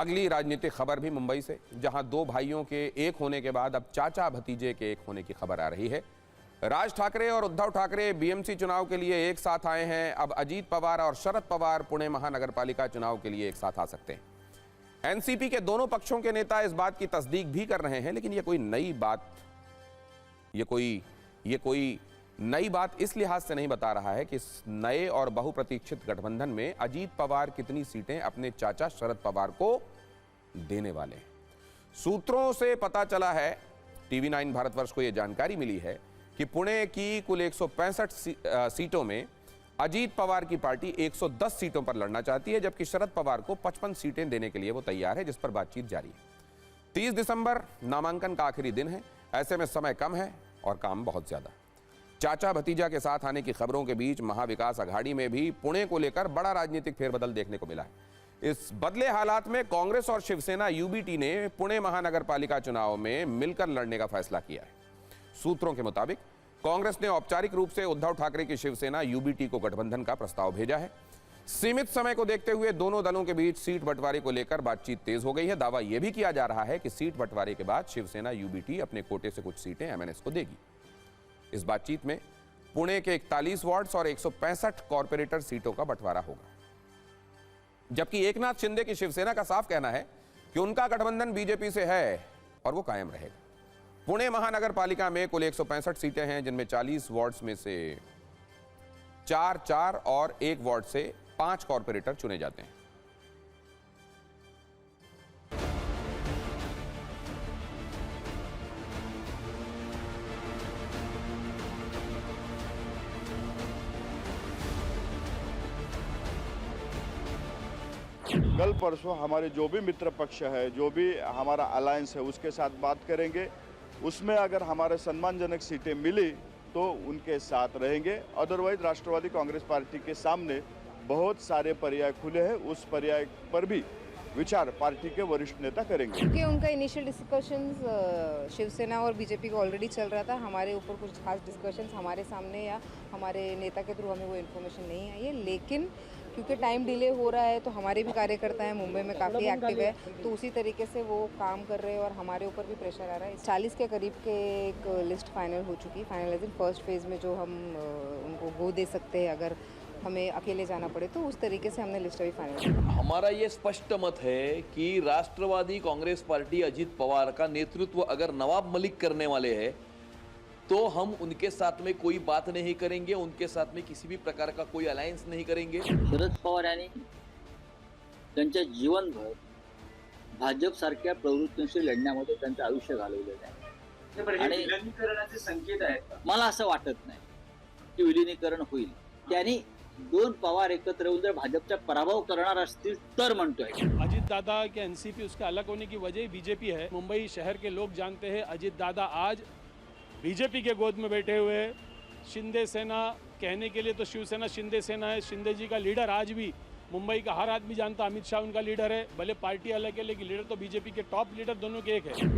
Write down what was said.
अगली राजनीतिक खबर भी मुंबई से, जहां दो भाइयों के एक होने के बाद अब चाचा भतीजे के एक होने की खबर आ रही है। राज ठाकरे और उद्धव ठाकरे बीएमसी चुनाव के लिए एक साथ आए हैं। अब अजीत पवार और शरद पवार पुणे महानगरपालिका चुनाव के लिए एक साथ आ सकते हैं। एनसीपी के दोनों पक्षों के नेता इस बात की तस्दीक भी कर रहे हैं, लेकिन ये कोई नई बात इस लिहाज से नहीं बता रहा है कि इस नए और बहुप्रतीक्षित गठबंधन में अजीत पवार कितनी सीटें अपने चाचा शरद पवार को देने वाले हैं। सूत्रों से पता चला है, टीवी 9 भारतवर्ष को यह जानकारी मिली है कि पुणे की कुल 165 सीटों में अजीत पवार की पार्टी 110 सीटों पर लड़ना चाहती है, जबकि शरद पवार को 55 सीटें देने के लिए वो तैयार है, जिस पर बातचीत जारी है। 30 दिसंबर नामांकन का आखिरी दिन है। ऐसे में समय कम है और काम बहुत ज्यादा। चाचा भतीजा के साथ आने की खबरों के बीच महाविकास अघाड़ी में भी पुणे को लेकर बड़ा राजनीतिक फेरबदल देखने को मिला है। इस बदले हालात में कांग्रेस और शिवसेना यूबीटी ने पुणे महानगरपालिका चुनाव में मिलकर लड़ने का फैसला किया है। सूत्रों के मुताबिक कांग्रेस ने औपचारिक रूप से उद्धव ठाकरे की शिवसेना यूबीटी को गठबंधन का प्रस्ताव भेजा है। सीमित समय को देखते हुए दोनों दलों के बीच सीट बंटवारे को लेकर बातचीत तेज हो गई है। दावा यह भी किया जा रहा है कि सीट बंटवारे के बाद शिवसेना यूबीटी अपने कोटे से कुछ सीटें एमएनएस को देगी। इस बातचीत में पुणे के 41 वार्ड्स और 165 कॉर्पोरेटर सीटों का बंटवारा होगा, जबकि एकनाथ शिंदे की शिवसेना का साफ कहना है कि उनका गठबंधन बीजेपी से है और वो कायम रहेगा। पुणे महानगरपालिका में कुल 165 सीटें हैं, जिनमें 40 वार्ड्स में से 4 और 1 वार्ड से 5 कॉर्पोरेटर चुने जाते हैं। कल परसों हमारे जो भी मित्र पक्ष है, जो भी हमारा अलायंस है, उसके साथ बात करेंगे। उसमें अगर हमारे सम्मानजनक सीटें मिली तो उनके साथ रहेंगे। अदरवाइज राष्ट्रवादी कांग्रेस पार्टी के सामने बहुत सारे पर्याय खुले हैं, उस पर्याय पर भी विचार पार्टी के वरिष्ठ नेता करेंगे। क्योंकि उनका इनिशियल डिस्कशंस शिवसेना और बीजेपी को ऑलरेडी चल रहा था। हमारे ऊपर कुछ खास डिस्कशंस हमारे सामने या हमारे नेता के थ्रू हमें वो इन्फॉर्मेशन नहीं आई है, लेकिन क्योंकि टाइम डिले हो रहा है तो हमारे भी कार्यकर्ता हैं मुंबई में काफ़ी एक्टिव है, तो उसी तरीके से वो काम कर रहे हैं और हमारे ऊपर भी प्रेशर आ रहा है। 40 के करीब के एक लिस्ट फाइनल हो चुकी है। फाइनलाइजिंग फर्स्ट फेज़ में जो हम उनको गो दे सकते हैं अगर हमें अकेले जाना पड़े, तो उस तरीके से हमने लिस्ट अभी फाइनल। हमारा ये स्पष्ट मत है कि राष्ट्रवादी कांग्रेस पार्टी अजीत पवार का नेतृत्व अगर नवाब मलिक करने वाले हैं तो हम उनके साथ में कोई बात नहीं करेंगे, उनके साथ में किसी भी प्रकार का कोई अलायन्स नहीं करेंगे। शरद पवार यांनी त्यांच्या जीवनभर भाजप सारख्या प्रवृत्तींशी लढण्यामध्ये त्यांचं आयुष्य घालवलेलं आहे आणि विलीनीकरणाचे संकेत आहेत। मला असं वाटत नाही की विलीनीकरण होईल। त्यांनी दोन पवार एकत्र येऊन जर भाजपचा पराभव करणार असतील तर म्हणतोय। अजीत दादा के एनसीपी उसके अलग होने की वजह बीजेपी है। मुंबई शहर के लोग जानते हैं अजीत दादा आज बीजेपी के गोद में बैठे हुए। शिंदे सेना कहने के लिए तो शिवसेना शिंदे सेना है। शिंदे जी का लीडर आज भी मुंबई का हर आदमी जानता, अमित शाह उनका लीडर है। भले पार्टी अलग है लेकिन लीडर तो बीजेपी के टॉप लीडर दोनों के एक है।